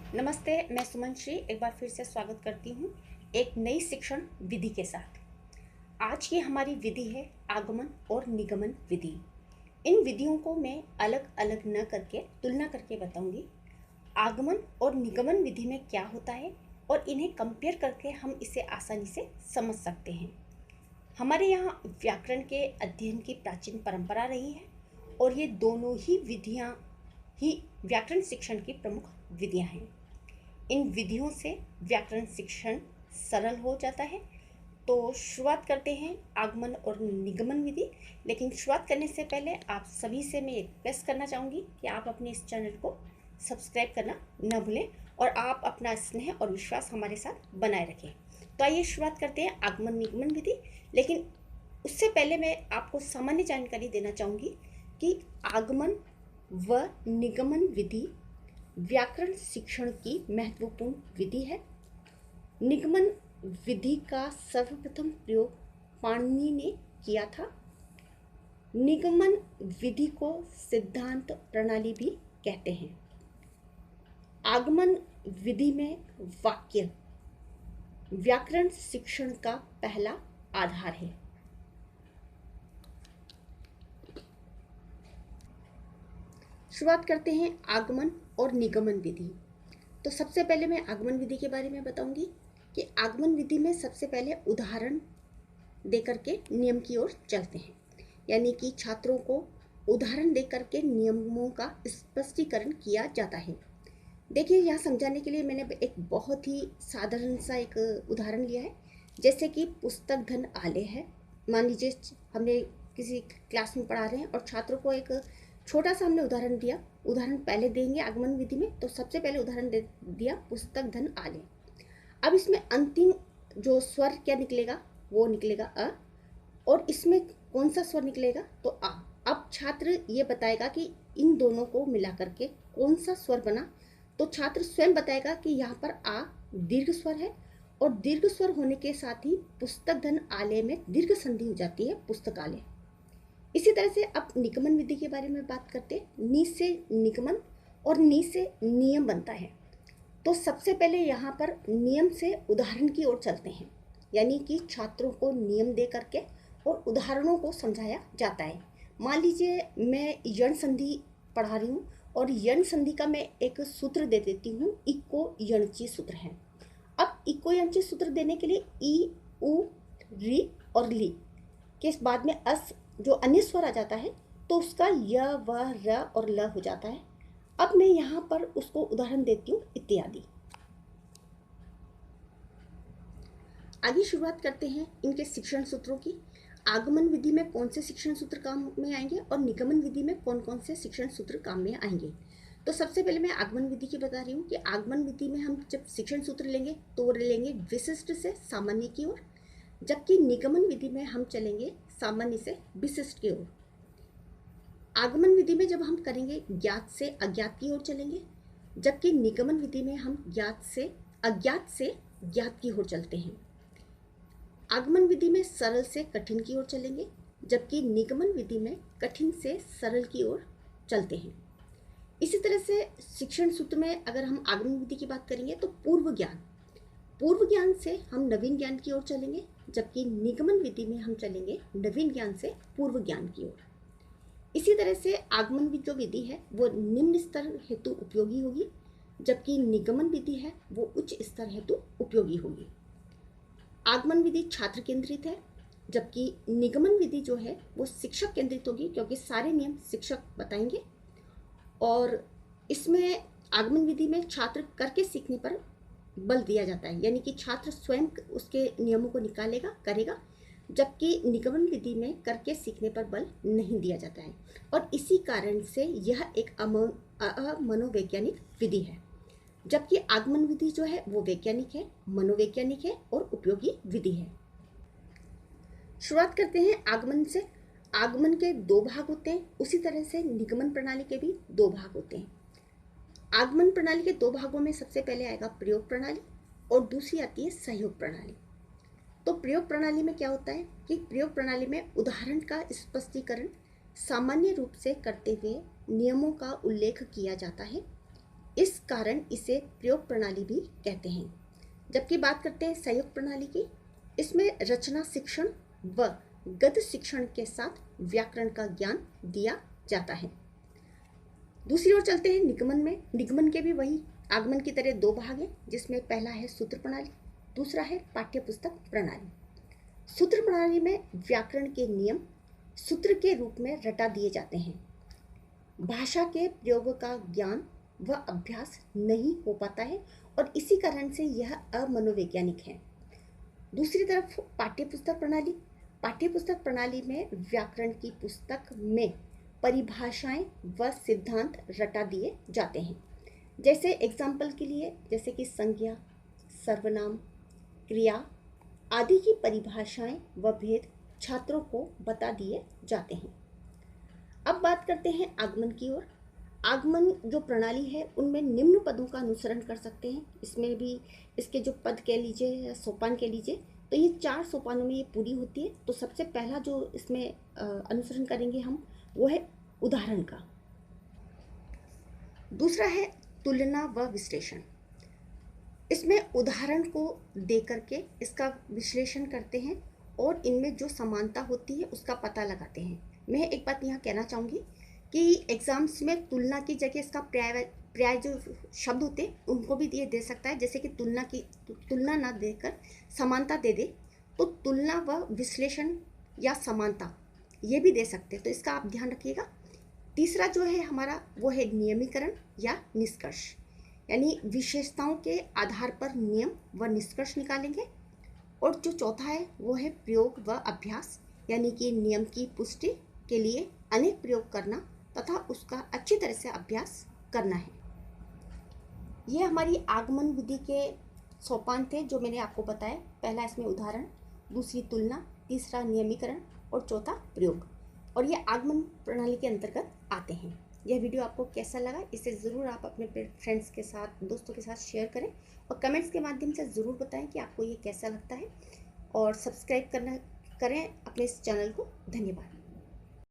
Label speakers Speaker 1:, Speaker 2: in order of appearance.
Speaker 1: नमस्ते, मैं सुमन श्री एक बार फिर से स्वागत करती हूँ एक नई शिक्षण विधि के साथ। आज की हमारी विधि है आगमन और निगमन विधि। इन विधियों को मैं अलग अलग न करके तुलना करके बताऊंगी। आगमन और निगमन विधि में क्या होता है और इन्हें कंपेयर करके हम इसे आसानी से समझ सकते हैं। हमारे यहाँ व्याकरण के अध्ययन की प्राचीन परंपरा रही है और ये दोनों ही विधियाँ ही व्याकरण शिक्षण की प्रमुख विधियाँ हैं। इन विधियों से व्याकरण शिक्षण सरल हो जाता है। तो शुरुआत करते हैं आगमन और निगमन विधि। लेकिन शुरुआत करने से पहले आप सभी से मैं रिक्वेस्ट करना चाहूँगी कि आप अपने इस चैनल को सब्सक्राइब करना न भूलें और आप अपना स्नेह और विश्वास हमारे साथ बनाए रखें। तो आइए शुरुआत करते हैं आगमन निगमन विधि। लेकिन उससे पहले मैं आपको सामान्य जानकारी देना चाहूँगी कि आगमन व निगमन विधि व्याकरण शिक्षण की महत्वपूर्ण विधि है। निगमन विधि का सर्वप्रथम प्रयोग पाणिनि ने किया था। निगमन विधि को सिद्धांत प्रणाली भी कहते हैं। आगमन विधि में वाक्य व्याकरण शिक्षण का पहला आधार है। शुरुआत करते हैं आगमन और निगमन विधि। तो सबसे पहले मैं आगमन विधि के बारे में बताऊंगी कि आगमन विधि में सबसे पहले उदाहरण देकर के नियम की ओर चलते हैं, यानी कि छात्रों को उदाहरण देकर के नियमों का स्पष्टीकरण किया जाता है। देखिए, यहाँ समझाने के लिए मैंने एक बहुत ही साधारण सा एक उदाहरण लिया है, जैसे कि पुस्तक धन आले है। मान लीजिए हमने किसी क्लास में पढ़ा रहे हैं और छात्रों को एक छोटा सा हमने उदाहरण दिया। उदाहरण पहले देंगे आगमन विधि में, तो सबसे पहले उदाहरण दे दिया पुस्तक धन आले। अब इसमें अंतिम जो स्वर क्या निकलेगा, वो निकलेगा अ, और इसमें कौन सा स्वर निकलेगा, तो आ। अब छात्र ये बताएगा कि इन दोनों को मिला करके कौन सा स्वर बना, तो छात्र स्वयं बताएगा कि यहाँ पर आ दीर्घ स्वर है और दीर्घ स्वर होने के साथ ही पुस्तक धन आले में दीर्घ संधि हो जाती है पुस्तकालय। इसी तरह से अब निगमन विधि के बारे में बात करते हैं। नि से निगमन और नि से नियम बनता है। तो सबसे पहले यहाँ पर नियम से उदाहरण की ओर चलते हैं, यानी कि छात्रों को नियम दे करके और उदाहरणों को समझाया जाता है। मान लीजिए मैं यण संधि पढ़ा रही हूँ और यण संधि का मैं एक सूत्र दे देती हूँ, इको यणची सूत्र है। अब इको यणची सूत्र देने के लिए ई उ री और ली के बाद में अस जो अन्य स्वर आ जाता है, तो उसका य व र और ल हो जाता है। अब मैं यहाँ पर उसको उदाहरण देती हूँ इत्यादि। आगे शुरुआत करते हैं इनके शिक्षण सूत्रों की। आगमन विधि में कौन से शिक्षण सूत्र काम में आएंगे और निगमन विधि में कौन कौन से शिक्षण सूत्र काम में आएंगे। तो सबसे पहले मैं आगमन विधि की बता रही हूँ कि आगमन विधि में हम जब शिक्षण सूत्र लेंगे तो वो लेंगे विशिष्ट से सामान्य की ओर, जबकि निगमन विधि में हम चलेंगे सामान्य से विशिष्ट की ओर। आगमन विधि में जब हम करेंगे ज्ञात से अज्ञात की ओर चलेंगे, जबकि निगमन विधि में हम ज्ञात से ज्ञात की ओर चलते हैं। आगमन विधि में सरल से कठिन की ओर चलेंगे, जबकि निगमन विधि में कठिन से सरल की ओर चलते हैं। इसी तरह से शिक्षण सूत्र में अगर हम आगमन विधि की बात करेंगे तो पूर्व ज्ञान से हम नवीन ज्ञान की ओर चलेंगे, जबकि निगमन विधि में हम चलेंगे नवीन ज्ञान से पूर्व ज्ञान की ओर। इसी तरह से आगमन जो विधि है वो निम्न स्तर हेतु उपयोगी होगी, जबकि निगमन विधि है वो उच्च स्तर हेतु उपयोगी होगी। आगमन विधि छात्र केंद्रित है, जबकि निगमन विधि जो है वो शिक्षक केंद्रित होगी, क्योंकि सारे नियम शिक्षक बताएंगे। और इसमें आगमन विधि में छात्र करके सीखने पर बल दिया जाता है, यानी कि छात्र स्वयं उसके नियमों को निकालेगा, करेगा, जबकि निगमन विधि में करके सीखने पर बल नहीं दिया जाता है। और इसी कारण से यह एक मनोवैज्ञानिक विधि है, जबकि आगमन विधि जो है वो वैज्ञानिक है, मनोवैज्ञानिक है और उपयोगी विधि है। शुरुआत करते हैं आगमन से। आगमन के दो भाग होते हैं, उसी तरह से निगमन प्रणाली के भी दो भाग होते हैं। आगमन प्रणाली के दो भागों में सबसे पहले आएगा प्रयोग प्रणाली और दूसरी आती है सहयोग प्रणाली। तो प्रयोग प्रणाली में क्या होता है कि प्रयोग प्रणाली में उदाहरण का स्पष्टीकरण सामान्य रूप से करते हुए नियमों का उल्लेख किया जाता है। इस कारण इसे प्रयोग प्रणाली भी कहते हैं। जबकि बात करते हैं सहयोग प्रणाली की, इसमें रचना शिक्षण व गद्य शिक्षण के साथ व्याकरण का ज्ञान दिया जाता है। दूसरी ओर चलते हैं निगमन में। निगमन के भी वही आगमन की तरह दो भाग हैं, जिसमें पहला है सूत्र प्रणाली, दूसरा है पाठ्य पुस्तक प्रणाली। सूत्र प्रणाली में व्याकरण के नियम सूत्र के रूप में रटा दिए जाते हैं। भाषा के प्रयोग का ज्ञान व अभ्यास नहीं हो पाता है और इसी कारण से यह अमनोवैज्ञानिक है। दूसरी तरफ पाठ्यपुस्तक प्रणाली, पाठ्यपुस्तक प्रणाली में व्याकरण की पुस्तक में परिभाषाएं व सिद्धांत रटा दिए जाते हैं। जैसे एग्जाम्पल के लिए, जैसे कि संज्ञा, सर्वनाम, क्रिया आदि की परिभाषाएं व भेद छात्रों को बता दिए जाते हैं। अब बात करते हैं आगमन की ओर। आगमन जो प्रणाली है उनमें निम्न पदों का अनुसरण कर सकते हैं। इसमें भी इसके जो पद कह लीजिए या सोपान कह लीजिए, तो ये 4 सोपानों में ये पूरी होती है। तो सबसे पहला जो इसमें अनुसरण करेंगे हम, वो है उदाहरण का। दूसरा है तुलना व विश्लेषण। इसमें उदाहरण को दे करके इसका विश्लेषण करते हैं और इनमें जो समानता होती है उसका पता लगाते हैं। मैं एक बात यहाँ कहना चाहूँगी कि एग्ज़ाम्स में तुलना की जगह इसका पर्याय जो शब्द होते हैं उनको भी ये दे सकता है। जैसे कि तुलना ना देकर समानता दे दे, तो तुलना व विश्लेषण या समानता ये भी दे सकते हैं, तो इसका आप ध्यान रखिएगा। तीसरा जो है हमारा वो है नियमीकरण या निष्कर्ष, यानी विशेषताओं के आधार पर नियम व निष्कर्ष निकालेंगे। और जो चौथा है वो है प्रयोग व अभ्यास, यानी कि नियम की पुष्टि के लिए अनेक प्रयोग करना तथा उसका अच्छी तरह से अभ्यास करना है। ये हमारी आगमन विधि के सोपान थे जो मैंने आपको बताया। पहला इसमें उदाहरण, दूसरी तुलना, तीसरा नियमीकरण और चौथा प्रयोग, और ये आगमन प्रणाली के अंतर्गत आते हैं। यह वीडियो आपको कैसा लगा इसे ज़रूर आप अपने फ्रेंड्स के साथ, दोस्तों के साथ शेयर करें और कमेंट्स के माध्यम से ज़रूर बताएं कि आपको ये कैसा लगता है, और सब्सक्राइब करें अपने इस चैनल को। धन्यवाद।